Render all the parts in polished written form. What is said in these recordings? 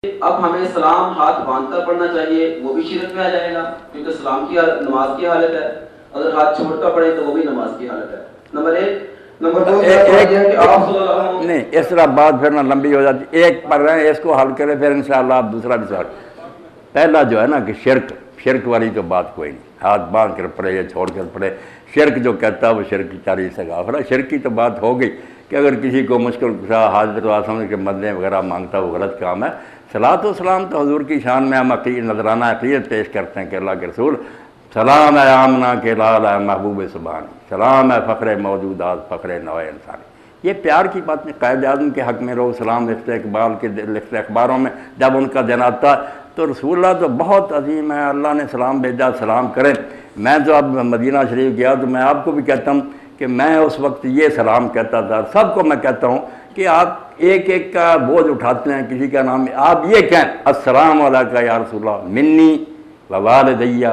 اب ہمیں سلام ہاتھ باندھ کر پڑھنا چاہیے، وہ بھی شرک میں آ جائے گا کیونکہ سلام کی نماز کی حالت ہے، اگر ہاتھ چھوڑ کر پڑھیں تو وہ بھی نماز کی حالت ہے۔ نمبر ایک۔ نمبر دو نہیں، اس طرح بات پھر نہ لمبی ہو جاتی، ایک پڑھ رہے ہیں اس کو حل کرے پھر انشاءاللہ آپ دوسرا بھی سوال۔ پہلا جو ہے نا کہ شرک والی تو بات کوئی نہیں، ہاتھ باندھ کر پڑھے یا چھوڑ کر پڑھے، شرک جو کہتا ہے وہ شرک کی تاریخ سے غافل ہے۔ شرک کی تو بات ہو گئی کہ اگر کسی کو مشکل کشا حاضر و سمجھ کے مدلے وغیرہ مانگتا وہ غلط کام ہے۔ صلاۃ و سلام تو حضور کی شان میں ہم نذرانہ عقیدت پیش کرتے ہیں کہ اللہ کے رسول سلام ہے آمنہ کے لال ہے محبوب سبحانی، سلام ہے فخر موجودات فخر نوع انسانی۔ یہ پیار کی بات نہیں، قائد اعظم کے حق میں لوگ سلام لکھتے، اقبال کے لکھتے اخباروں میں، جب ان کا دن آتا تو رسول اللہ تو بہت عظیم ہے، اللہ نے سلام بھیجا، سلام کریں۔ میں تو اب مدینہ شریف گیا تو میں آپ کو بھی کہتا ہوں کہ میں اس وقت یہ سلام کہتا تھا، سب کو میں کہتا ہوں کہ آپ ایک ایک کا بوجھ اٹھاتے ہیں، کسی کا نام آپ یہ کہیں السلام علیکہ یا رسول اللہ منی و والدیہ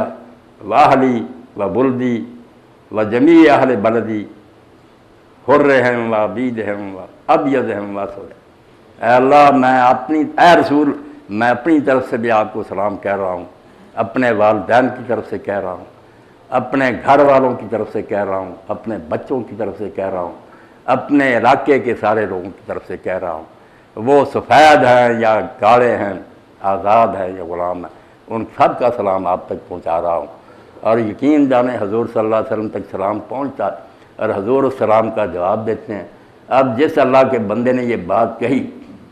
و اہلی و بلدی و جمیع اہل بلدی حرہم و عبیدہم و ابیضہم و اسود۔ اے اللہ اے رسول میں اپنی طرف سے بھی آپ کو سلام کہہ رہا ہوں، اپنے والدین کی طرف سے کہہ رہا ہوں، اپنے گھر والوں کی طرف سے کہہ رہا ہوں، اپنے بچوں کی طرف سے کہہ رہا ہوں، اپنے علاقے کے سارے لوگوں کی طرف سے کہہ رہا ہوں، وہ سفید ہیں یا کالے ہیں، آزاد ہیں یا غلام ہیں، ان سب کا سلام آپ تک پہنچا رہا ہوں۔ اور یقین جانے حضور صلی اللہ علیہ وسلم تک سلام پہنچتا اور حضور اس سلام کا جواب دیتے ہیں۔ اب جس اللہ کے بندے نے یہ بات کہی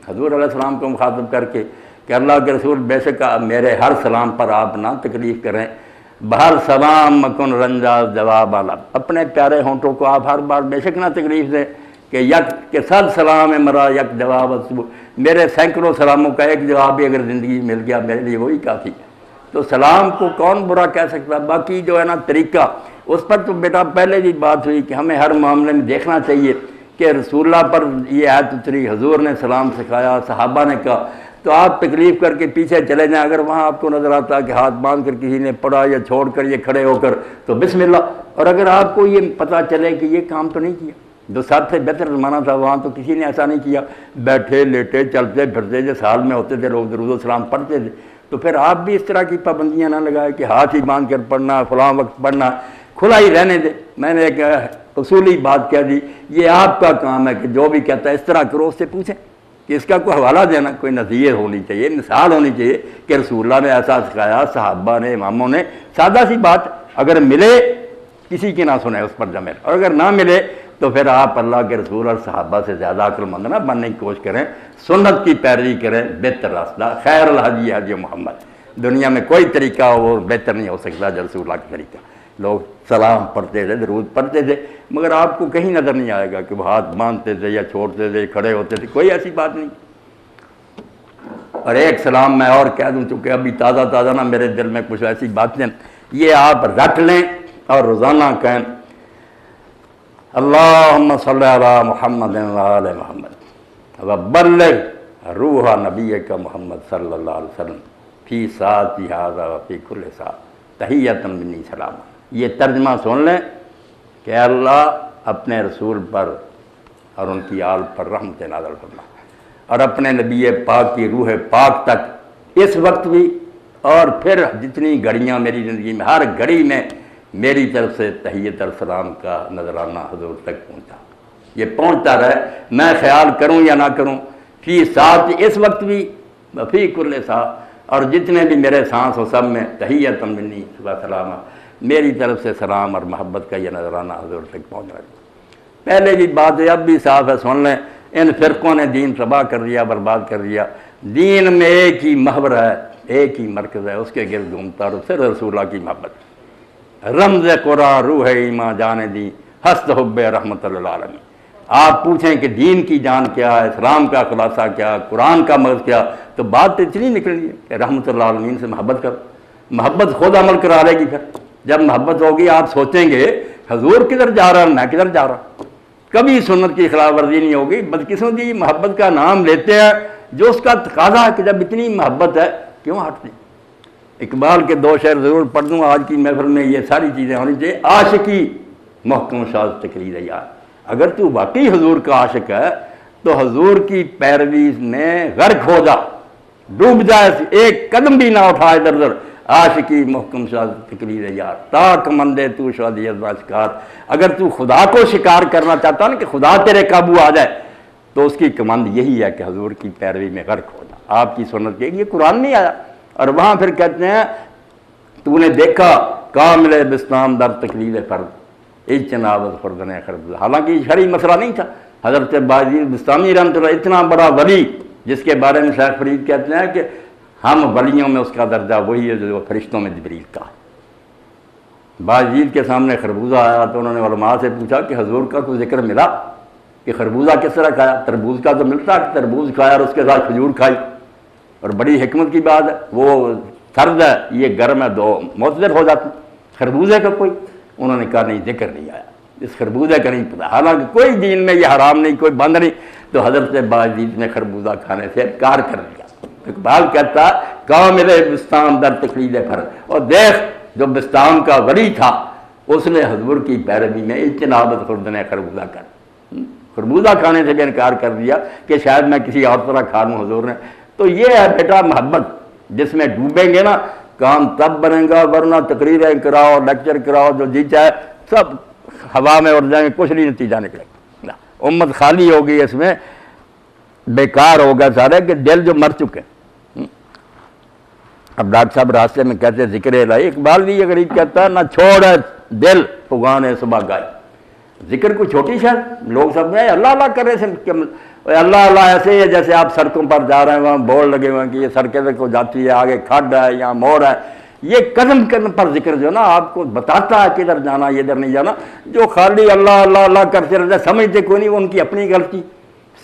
حضور علیہ السلام کو مخاطب کر کے کہ اللہ کے رسول بے شک میرے ہر سلام پر آپ نہ تکلیف کریں، بہر سلام مکن رنجا جواب عالم، اپنے پیارے ہونٹوں کو آپ ہر بار بے شک نہ تکلیف دیں کہ یک کے صد سلام مرا یک جواب اصبو، میرے سینکڑوں سلاموں کا ایک جواب بھی اگر زندگی مل گیا میرے لیے وہی کافی۔ تو سلام کو کون برا کہہ سکتا؟ باقی جو ہے نا طریقہ، اس پر تو بیٹا پہلے بھی بات ہوئی کہ ہمیں ہر معاملے میں دیکھنا چاہیے کہ رسول اللہ پر یہ آیت اتری، حضور نے سلام سکھایا، صحابہ نے کہا، تو آپ تکلیف کر کے پیچھے چلے جائیں، اگر وہاں آپ کو نظر آتا کہ ہاتھ باندھ کر کسی نے پڑھا یا چھوڑ کر یہ کھڑے ہو کر تو بسم اللہ، اور اگر آپ کو یہ پتہ چلے کہ یہ کام تو نہیں کیا، جو سب سے بہتر زمانہ تھا وہاں تو کسی نے ایسا نہیں کیا، بیٹھے لیٹے چلتے پھرتے جس حال میں ہوتے تھے لوگ درود و سلام پڑھتے تھے، تو پھر آپ بھی اس طرح کی پابندیاں نہ لگائے کہ ہاتھ ہی باندھ کر پڑھنا، فلاں وقت پڑھنا، کھلا ہی رہنے دے۔ میں نے ایک اصولی بات کہہ دی، یہ آپ کا کام ہے کہ جو بھی کہتا ہے اس طرح کرو، اس سے پوچھیں کہ اس کا کوئی حوالہ دینا، کوئی نظیر ہونی چاہیے، مثال ہونی چاہیے کہ رسول اللہ نے ایسا سکھایا، صحابہ نے، اماموں نے، سادہ سی بات، اگر ملے کسی کی نہ سنیں اس پر جمع، اور اگر نہ ملے تو پھر آپ اللہ کے رسول اور صحابہ سے زیادہ عقل مند نہ بننے کی کوشش کریں، سنت کی پیروی کریں، بہتر راستہ خیر الحدی حدی محمد، دنیا میں کوئی طریقہ وہ بہتر نہیں ہو سکتا جو رسول اللہ کا طریقہ۔ لوگ سلام پڑھتے تھے، درود پڑھتے تھے، مگر آپ کو کہیں نظر نہیں آئے گا کہ وہ ہاتھ باندھتے تھے یا چھوڑتے تھے، کھڑے ہوتے تھے، کوئی ایسی بات نہیں۔ اور ایک سلام میں اور کہہ دوں چونکہ ابھی تازہ نا میرے دل میں کچھ ایسی باتیں یہ آپ رکھ لیں اور روزانہ کہیں اللہم صلی علی محمد و آل محمد وبلغ روح نبیک محمد صلی اللہ علیہ وسلم فی ساعتی ھذا و فی کل ساعۃ تحیۃ منی سلام۔ یہ ترجمہ سن لیں کہ اللہ اپنے رسول پر اور ان کی آل پر رحمت نازل فرما، اور اپنے نبی پاک کی روح پاک تک اس وقت بھی اور پھر جتنی گھڑیاں میری زندگی میں، ہر گھڑی میں میری طرف سے تحیت اور سلام کا نذرانہ حضور تک پہنچا، یہ پہنچتا رہے، میں خیال کروں یا نہ کروں، فی ساتھ اس وقت بھی فی کل ساتھ، اور جتنے بھی میرے سانس ہو سب میں تحیت منی و سلامہ، میری طرف سے سلام اور محبت کا یہ نذرانہ حضور تک پہنچ رہا ہے۔ پہلے بھی بات ہے، اب بھی صاف ہے، سن لیں، ان فرقوں نے دین تباہ کر دیا، برباد کر دیا۔ دین میں ایک ہی محور ہے، ایک ہی مرکز ہے، اس کے گرد گھومتا اور صرف رسول اللہ کی محبت، رمز قرآن روح ایمان جان دی ہست حب رحمت للعالمین۔ آپ پوچھیں کہ دین کی جان کیا ہے، اسلام کا خلاصہ کیا، قرآن کا مغز کیا، تو بات اتنی نکلنی ہے کہ رحمت للعالمین سے محبت کرو، محبت خود عمل کرا لے گی۔ پھر جب محبت ہوگی آپ سوچیں گے حضور کدھر جا رہا ہے، میں کدھر جا رہا ہوں، کبھی سنت کی خلاف ورزی نہیں ہوگی۔ بدقسمتی محبت کا نام لیتے ہیں جو اس کا تقاضا ہے کہ جب اتنی محبت ہے کیوں ہٹتے۔ اقبال کے دو شعر ضرور پڑھ دوں، آج کی محفل میں یہ ساری چیزیں ہونی چاہیے۔ عاشقی محکم شاذ تقریر یار، اگر تو واقعی حضور کا عاشق ہے تو حضور کی پیروی میں غرق ہو جا، ڈوب جائے ایک قدم بھی نہ اٹھا ادھر ادھر، عاشقی محکم شہادت تقریر یار، تاک مندے تو شادی ازا شکار۔ اگر تو خدا کو شکار کرنا چاہتا نا کہ خدا تیرے قابو آ جائے، تو اس کی کمند یہی ہے کہ حضور کی پیروی میں غرق ہو جا، آپ کی سنت کے۔ یہ قرآن نہیں آیا، اور وہاں پھر کہتے ہیں تو نے دیکھا کامل بستان در تقلید فرد اجتنابت خردن خرد۔ حالانکہ شرعی مسئلہ نہیں تھا۔ حضرت باجی بستانی رحمۃ اللہ اتنا بڑا ولی جس کے بارے میں شیخ فرید کہتے ہیں کہ ہم ولیوں میں اس کا درجہ وہی ہے جو فرشتوں میں جبریل کا۔ باجید کے سامنے خربوزہ آیا تو انہوں نے علماء سے پوچھا کہ حضور کا کوئی ذکر ملا کہ خربوزہ کس طرح کھایا؟ تربوز کا تو ملتا کہ تربوز کھایا اور اس کے ساتھ کھجور کھائی، اور بڑی حکمت کی بات ہے، وہ سرد ہے یہ گرم ہے، دو مؤثر ہو جاتی۔ خربوزے کا کوئی، انہوں نے کہا نہیں ذکر نہیں آیا، اس خربوزے کا نہیں پتا، حالانکہ کوئی دین میں یہ حرام نہیں، کوئی بند نہیں۔ تو حضرت باجید نے خربوزہ کھانے سے انکار کر دیا۔ اقبال کہتا کامل بستان در تقلید فرد، اور دیکھ جو بستان کا ولی تھا اس نے حضور کی پیروی میں اجتنابت خردن خربوزہ کر، خربوزہ کھانے سے بھی انکار کر دیا کہ شاید میں کسی اور طرح کھا لوں حضور نے۔ تو یہ ہے بیٹا محبت، جس میں ڈوبیں گے نا کام تب بنے گا، ورنہ تقریریں کراؤ، لیکچر کراؤ، جو جی چاہے سب ہوا میں اڑ جائیں گے، کچھ نہیں نتیجہ نکلے گا۔ امت خالی ہوگی، اس میں بیکار ہوگا سارے کہ دل جو مر چکے۔ اب ڈاکٹر صاحب راستے میں کہتے ذکر الہی، اقبال بھی یہ غریب کہتا ہے نہ چھوڑ دل فغان صبح گائے۔ ذکر کوئی چھوٹی شاید، لوگ سب ہیں اللہ اللہ کر رہے ہیں، اللہ اللہ ایسے ہے جیسے آپ سڑکوں پر جا رہے ہیں، وہاں بورڈ لگے ہوئے ہیں کہ یہ سڑکیں کو جاتی ہے، آگے کھڈ ہے، یہاں موڑ ہے۔ یہ قدم قدم پر ذکر جو ہے نا آپ کو بتاتا ہے کدھر جانا، ادھر نہیں جانا۔ جو خالی اللہ اللہ اللہ کرتے رہتے سمجھتے کوئی نہیں، وہ ان کی اپنی غلطی،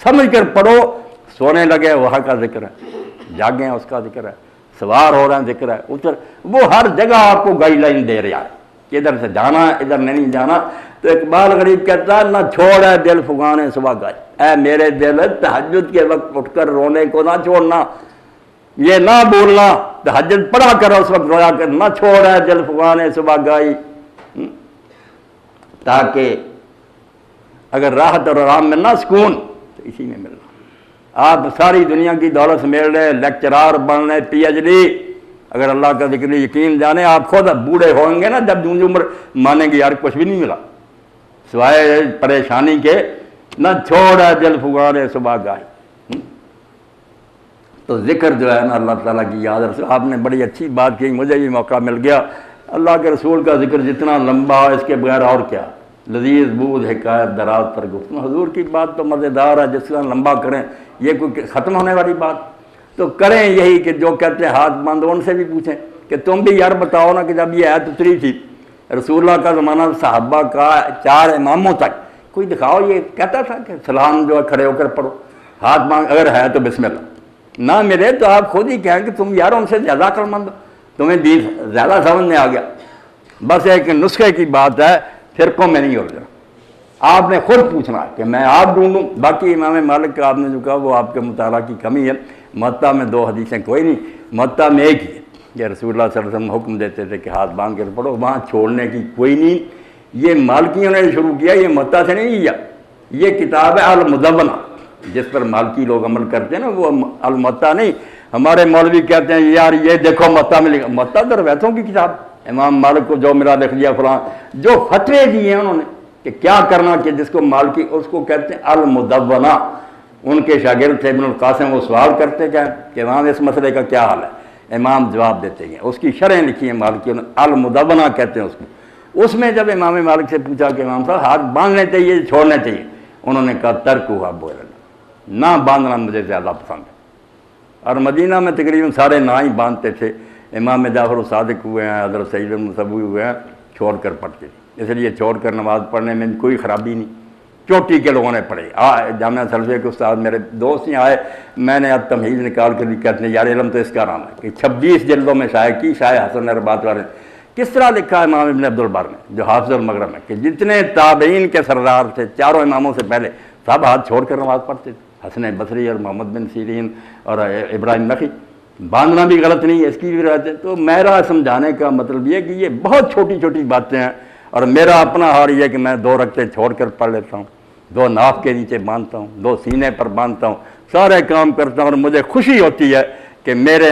سمجھ کر پڑھو۔ سونے لگے وہاں کا ذکر ہے، جاگیں اس کا ذکر ہے، سوار ہو رہے ہیں ذکر ہے، اتر، وہ ہر جگہ آپ کو گائیڈ لائن دے رہا ہے کہ ادھر سے جانا ہے، ادھر نہیں جانا۔ تو اقبال غریب کہتا ہے نہ چھوڑ ہے دل فغان صبح گائے، اے میرے دل تہجد کے وقت اٹھ کر رونے کو نہ چھوڑنا، یہ نہ بولنا تہجد پڑھا کر اس وقت رویا کر، نہ چھوڑ ہے دل فغان صبح گائی، تاکہ اگر راحت اور آرام ملنا سکون تو اسی میں ملنا۔ آپ ساری دنیا کی دولت مل رہے، لیکچرار بن رہے، پی ایچ ڈی، اگر اللہ کا ذکر یقین جانے آپ خود بوڑھے ہوئیں گے نا جب جوں عمر مانیں گے یار کچھ بھی نہیں ملا سوائے پریشانی کے، نہ چھوڑ ہے دل فغان صبح گائے۔ تو ذکر جو ہے نا اللہ تعالیٰ کی یاد رسول، آپ نے بڑی اچھی بات کی، مجھے بھی موقع مل گیا۔ اللہ کے رسول کا ذکر جتنا لمبا ہو اس کے بغیر اور کیا، لذیذ بود حکایت دراز پر گفتگو، حضور کی بات تو مزیدار ہے، جس طرح لمبا کریں یہ کوئی ختم ہونے والی بات تو کریں یہی کہ جو کہتے ہیں ہاتھ باندھو، ان سے بھی پوچھیں کہ تم بھی یار بتاؤ نا کہ جب یہ آیت اتری تھی رسول اللہ کا زمانہ صحابہ کا 4 اماموں تک، کوئی دکھاؤ یہ کہتا تھا کہ سلام جو ہے کھڑے ہو کر پڑھو، ہاتھ مانگ، اگر ہے تو بسم اللہ، نہ ملے تو آپ خود ہی کہیں کہ تم یار ان سے زیادہ عقل مند ہو، تمہیں دین زیادہ سمجھ میں آ گیا۔ بس ایک نسخے کی بات ہے، فرقوں میں نہیں ہو جائے، آپ نے خود پوچھنا کہ میں آپ ڈھونڈوں۔ باقی امام مالک کا آپ نے جو کہا وہ آپ کے مطالعہ کی کمی ہے، موطا میں 2 حدیثیں کوئی نہیں، موطا میں ایک ہی ہے کہ رسول اللہ صلی اللہ علیہ وسلم حکم دیتے تھے کہ ہاتھ باندھ کر پڑھو، وہاں چھوڑنے کی کوئی نہیں۔ یہ مالکیوں نے شروع کیا، یہ موطا سے نہیں لیا، یہ کتاب ہے المدونہ جس پر مالکی لوگ عمل کرتے ہیں نا، وہ الموطا نہیں۔ ہمارے مولوی کہتے ہیں یار یہ دیکھو موطا میں لکھا، موطا تو روایتوں کی کتاب، امام مالک کو جو ملا لکھ دیا فلاں، جو فتوے دیے ہیں انہوں نے کہ کیا کرنا کہ جس کو مالکی، اس کو کہتے ہیں المدونہ۔ ان کے شاگرد تھے ابن القاسم، وہ سوال کرتے کہ امام اس مسئلے کا کیا حال ہے، امام جواب دیتے ہیں، اس کی شرحیں لکھی ہیں مالکیوں نے، المدونہ کہتے ہیں اس کو۔ اس میں جب امام مالک سے پوچھا کہ امام صاحب ہاتھ باندھنے چاہیے چھوڑنے چاہیے، انہوں نے کہا ترک ہوا بولنا، نہ باندھنا مجھے زیادہ پسند ہے۔ اور مدینہ میں تقریباً سارے نہ ہی باندھتے تھے، امام جعفر الصادق ہوئے ہیں، حضرت سعید المصبوی ہوئے ہیں، چھوڑ کر پڑھتے تھے، اس لیے چھوڑ کر نماز پڑھنے میں کوئی خرابی نہیں۔ چوٹی کے لوگوں نے پڑھے، جامعہ سلفیہ کے استاد میرے دوست ہی آئے، میں نے اب تمہیز نکال کر بھی کہتے ہیں یار علم تو اس کا نام ہے کہ 26 جلدوں میں شائع کی، شائع حسن رباط والے کس طرح لکھا ہے امام ابن عبد البر نے جو حافظ المغرب ہے کہ جتنے تابعین کے سردار تھے 4 اماموں سے پہلے سب ہاتھ چھوڑ کر نماز پڑھتے تھے، حسن بصری اور محمد بن سیرین اور ابراہیم نخعی۔ باندھنا بھی غلط نہیں ہے، اس کی بھی روایت ہے۔ تو میرا سمجھانے کا مطلب یہ کہ یہ بہت چھوٹی چھوٹی باتیں ہیں، اور میرا اپنا حال یہ کہ میں 2 رکعتیں چھوڑ کر پڑھ لیتا ہوں، 2 ناف کے نیچے باندھتا ہوں، 2 سینے پر باندھتا ہوں، سارے کام کرتا ہوں، اور مجھے خوشی ہوتی ہے کہ کہ میرے